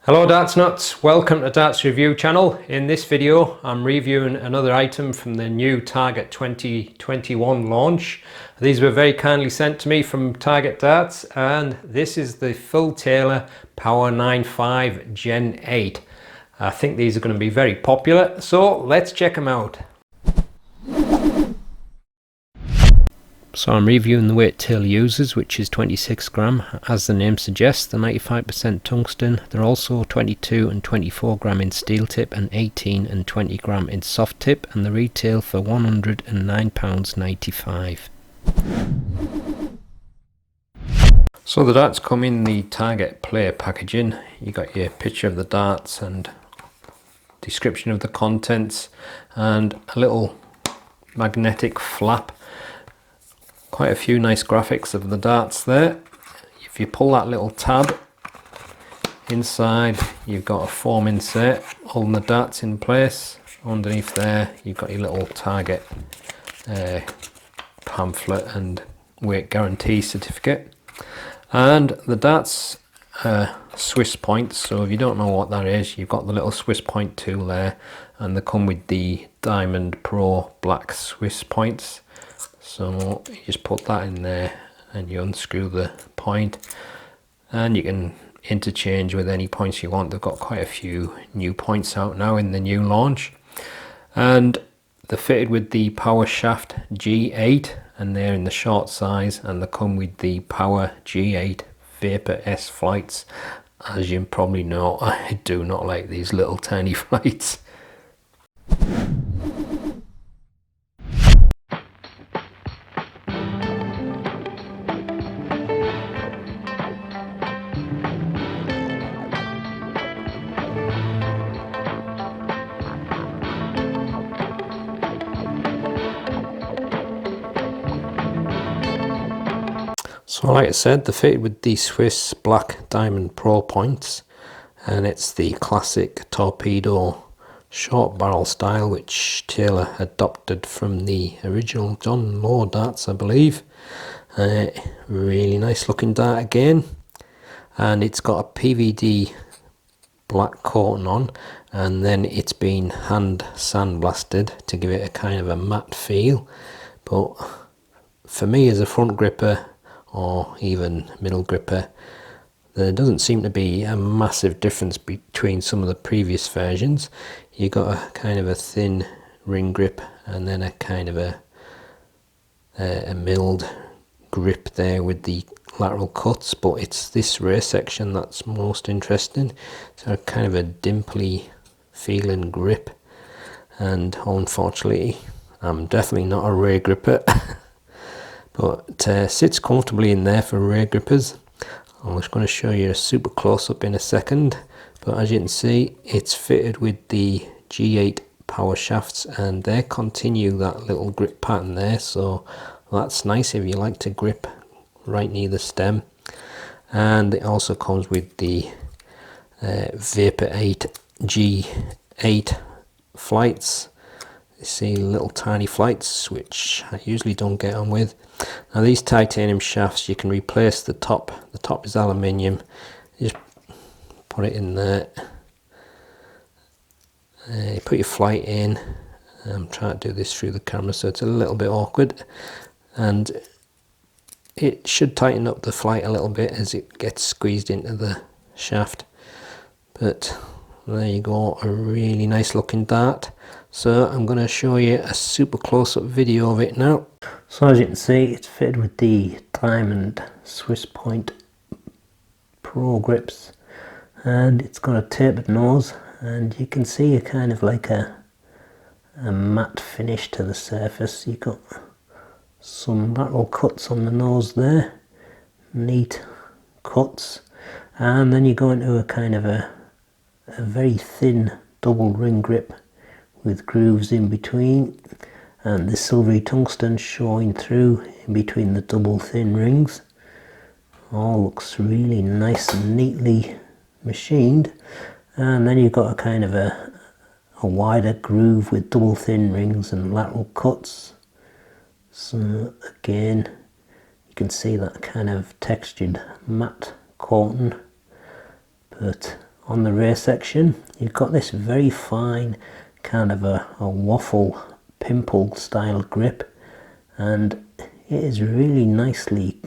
Hello Darts Nuts, welcome to Darts Review channel. In this video I'm reviewing another item from the new Target 2021 launch. These were very kindly sent to me from Target Darts, and this is the Phil Taylor Power 95 Gen 8. I think these are going to be very popular, so let's check them out. So I'm reviewing the weight Taylor uses, which is 26 gram. As the name suggests, they're 95% tungsten. They're also 22 and 24 gram in steel tip and 18 and 20 gram in soft tip, and they retail for £109.95. So the darts come in the Target Play packaging. You got your picture of the darts and description of the contents and a little magnetic flap. Quite a few nice graphics of the darts there. If you pull that little tab inside, you've got a foam insert holding the darts in place. Underneath there you've got your little Target pamphlet and weight guarantee certificate. And the darts are Swiss points, so if you don't know what that is, you've got the little Swiss point tool there, and they come with the Diamond Pro black Swiss points. So you just put that in there and you unscrew the point, and you can interchange with any points you want. They've got quite a few new points out now in the new launch, and they're fitted with the Power Shaft G8, and they're in the short size, and they come with the Power G8 Vapor S flights. As you probably know, I do not like these little tiny flights. So like I said, they're fitted with the Swiss Black Diamond Pro points, and it's the classic torpedo short barrel style, which Taylor adopted from the original John Law darts, I believe. Really nice looking dart again, and it's got a PVD black coating on, and then it's been hand sandblasted to give it a kind of a matte feel. But for me, as a front gripper or even middle gripper, there doesn't seem to be a massive difference between some of the previous versions. You got a kind of a thin ring grip and then a kind of a milled grip there with the lateral cuts, but it's this rear section that's most interesting. So kind of a dimply feeling grip, and unfortunately I'm definitely not a rear gripper. But sits comfortably in there for rear grippers. I'm just going to show you a super close-up in a second, but as you can see, it's fitted with the G8 power shafts, and they continue that little grip pattern there, so that's nice if you like to grip right near the stem. And it also comes with the Vapor 8 G8 flights. You see little tiny flights, which I usually don't get on with. Now these titanium shafts, you can replace the top. The top is aluminium. You just put it in there. You put your flight in. I'm trying to do this through the camera, so it's a little bit awkward. And it should tighten up the flight a little bit as it gets squeezed into the shaft. But there you go, a really nice looking dart. So I'm going to show you a super close-up video of it now. So as you can see, it's fitted with the Diamond Swiss Point Pro grips, and it's got a tapered nose, and you can see a kind of like a matte finish to the surface. You've got some lateral cuts on the nose there, neat cuts, and then you go into a kind of a very thin double ring grip with grooves in between, and the silvery tungsten showing through in between the double thin rings. All looks really nice and neatly machined. And then you've got a kind of a wider groove with double thin rings and lateral cuts. So again, you can see that kind of textured matte coating, but on the rear section, you've got this very fine kind of a waffle pimple style grip, and it is really nicely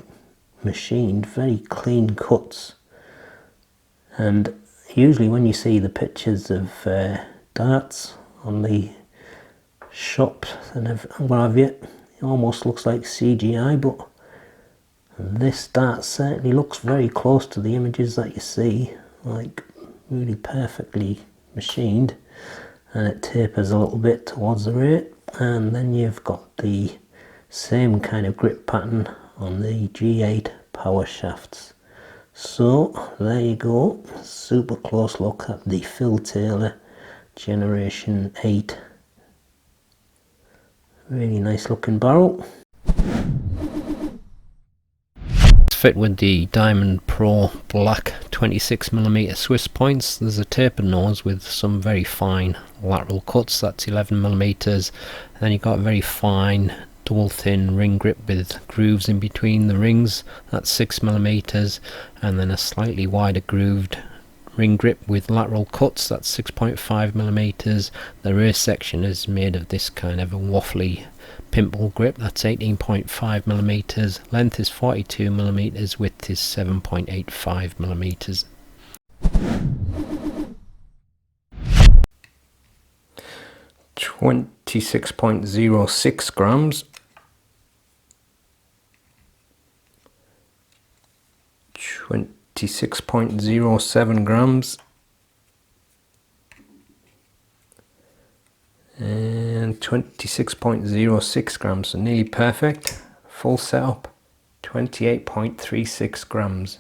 machined, very clean cuts. And usually when you see the pictures of darts on the shops and what have you, it almost looks like CGI, but this dart certainly looks very close to the images that you see, like really perfectly machined. And it tapers a little bit towards the rear, and then you've got the same kind of grip pattern on the G8 power shafts. So there you go, super close look at the Phil Taylor Generation 8. Really nice looking barrel. Fit with the Diamond Pro Black 26mm Swiss points. There's a tapered nose with some very fine lateral cuts, that's 11mm. Then you've got a very fine double thin ring grip with grooves in between the rings, that's 6mm, and then a slightly wider grooved ring grip with lateral cuts, that's 6.5mm. The rear section is made of this kind of a waffly pimple grip, that's 18.5mm. Length is 42mm, width is 7.85mm. 26.06 grams. 26.07 grams. And 26.06 grams, so nearly perfect. Full setup, 28.36 grams.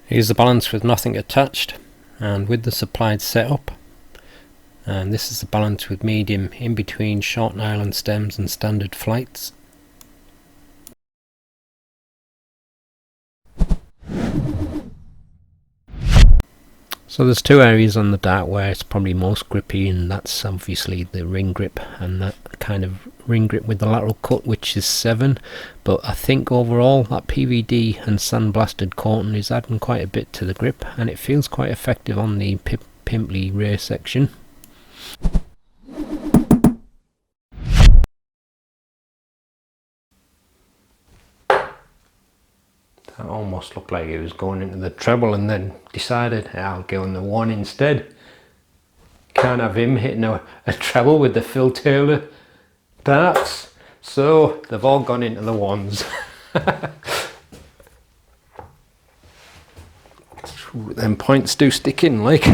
Here's the balance with nothing attached and with the supplied setup. And this is the balance with medium in between short nylon stems and standard flights. So there's two areas on the dart where it's probably most grippy, and that's obviously the ring grip and that kind of ring grip with the lateral cut, which is 7. But I think overall that PVD and sandblasted coating is adding quite a bit to the grip, and it feels quite effective on the pimply rear section. That almost looked like it was going into the treble, and then decided I'll go in the 1 instead. Can't have him hitting a treble with the Phil Taylor darts, so they've all gone into the 1s. Them points do stick in, like.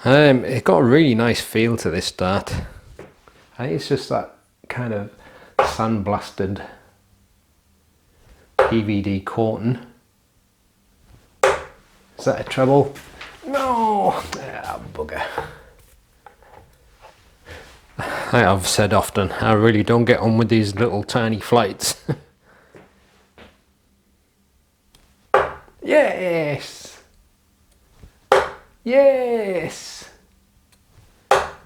It got a really nice feel to this dart. I think it's just that kind of sandblasted PVD coating. Is that a treble? No! Ah, bugger. I've said often, I really don't get on with these little tiny flights. Yes! Yes!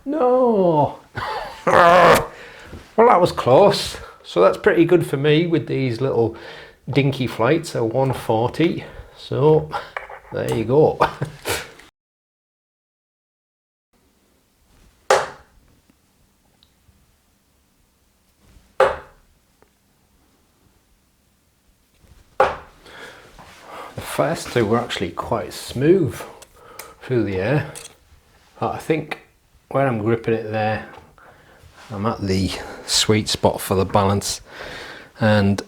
No! Well, that was close. So that's pretty good for me with these little dinky flights, a 140. So there you go. The first two were actually quite smooth through the air. But I think where I'm gripping it there, I'm at the sweet spot for the balance, and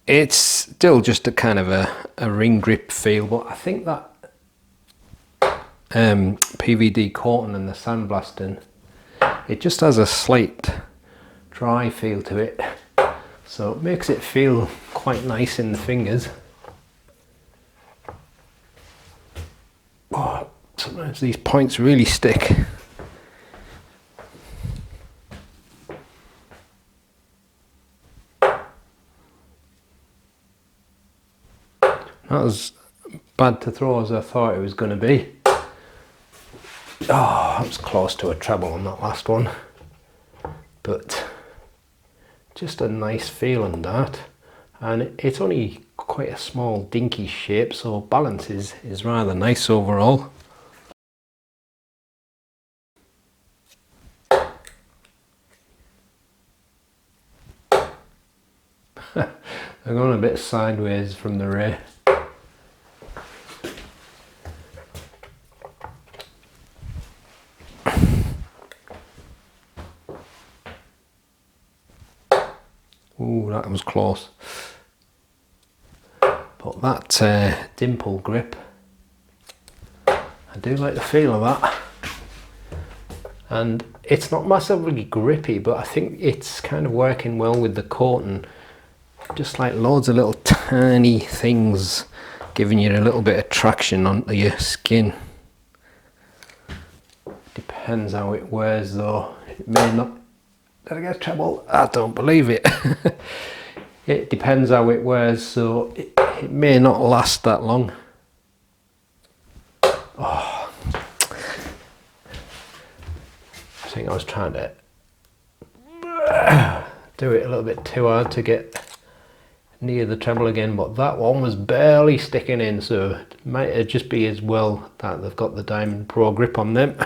it's still just a kind of a ring grip feel, but I think that PVD coating and the sandblasting, it just has a slight dry feel to it, so it makes it feel quite nice in the fingers. Oh, sometimes these points really stick. Not as bad to throw as I thought it was going to be. Oh, that was close to a treble on that last one. But just a nice feeling dart. And it's only quite a small dinky shape, so balance is rather nice overall. I'm going a bit sideways from the ray. Ooh, that was close. But that dimple grip, I do like the feel of that. And it's not massively grippy, but I think it's kind of working well with the coating. Just like loads of little tiny things giving you a little bit of traction onto your skin. Depends how it wears though. It may not. Did I get treble? I don't believe it. It depends how it wears, so it may not last that long. Oh. I think I was trying to do it a little bit too hard to get near the treble again, but that one was barely sticking in, so it might just be as well that they've got the Diamond Pro grip on them.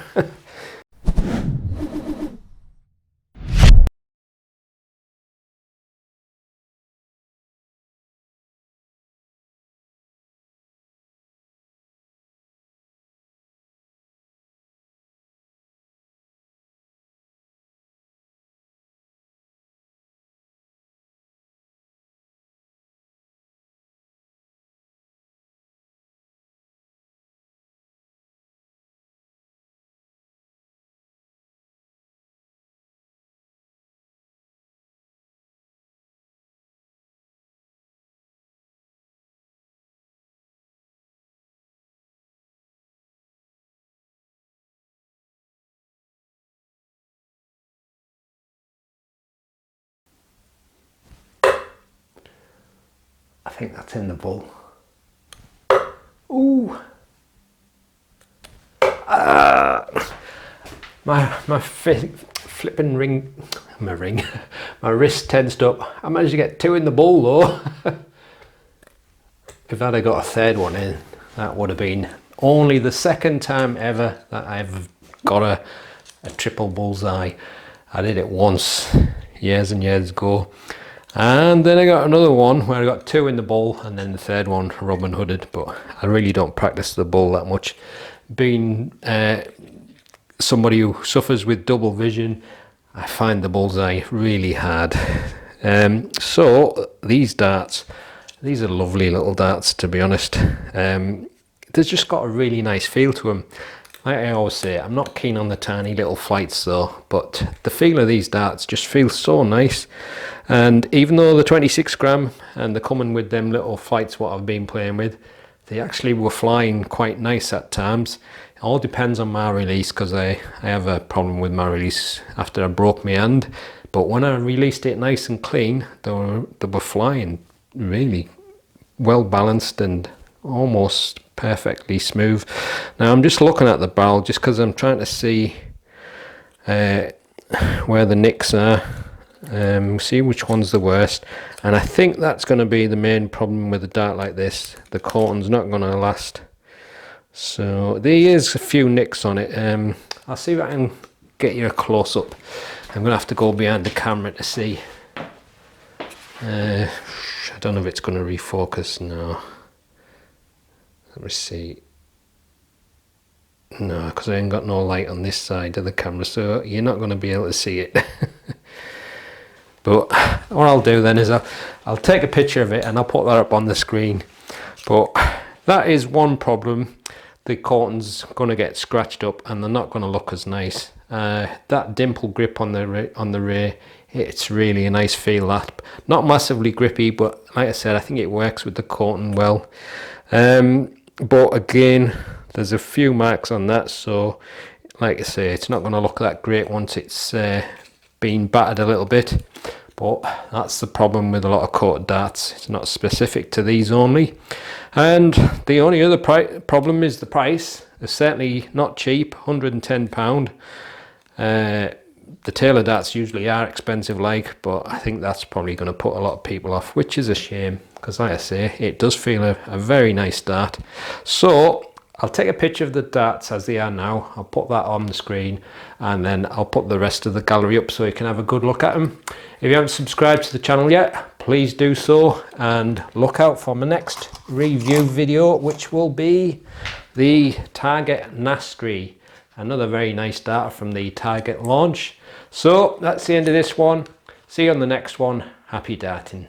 I think that's in the bull. Ooh. My flipping ring, my wrist tensed up. I managed to get 2 in the bull though. If I'd have got a 3rd one in, that would have been only the 2nd time ever that I've got a triple bullseye. I did it once, years and years ago. And then I got another one where I got 2 in the bull, and then the 3rd one Robin Hooded, but I really don't practice the bull that much. Being somebody who suffers with double vision, I find the bullseye really hard. So these darts, these are lovely little darts, to be honest. They've just got a really nice feel to them. Like I always say, I'm not keen on the tiny little flights though, but the feel of these darts just feels so nice. And even though they're 26 gram and they're coming with them little flights what I've been playing with, they actually were flying quite nice at times. It all depends on my release, because I have a problem with my release after I broke my hand. But when I released it nice and clean, they were flying really well balanced and almost perfectly smooth. Now I'm just looking at the barrel just because I'm trying to see where the nicks are, see which one's the worst, and I think that's going to be the main problem with a dart like this. The coating's not going to last, so there is a few nicks on it. I'll see if I can get you a close-up. I'm going to have to go behind the camera to see. I don't know if it's going to refocus now. Let me see. No, because I ain't got no light on this side of the camera, so you're not going to be able to see it. But what I'll do then is I'll take a picture of it and I'll put that up on the screen. But that is one problem. The coating's going to get scratched up and they're not going to look as nice. That dimple grip on the ray, it's really a nice feel. That not massively grippy, but like I said, I think it works with the coating well. But again, there's a few marks on that, so like I say, it's not going to look that great once it's been battered a little bit. But that's the problem with a lot of coated darts. It's not specific to these only. And the only other problem is the price. It's certainly not cheap, £110. The Taylor darts usually are expensive, but I think that's probably going to put a lot of people off, which is a shame. because like I say, it does feel a very nice dart. So I'll take a picture of the darts as they are now. I'll put that on the screen, and then I'll put the rest of the gallery up so you can have a good look at them. If you haven't subscribed to the channel yet, please do so, and look out for my next review video, which will be the Target Nastri, another very nice dart from the Target launch. So that's the end of this one. See you on the next one. Happy darting.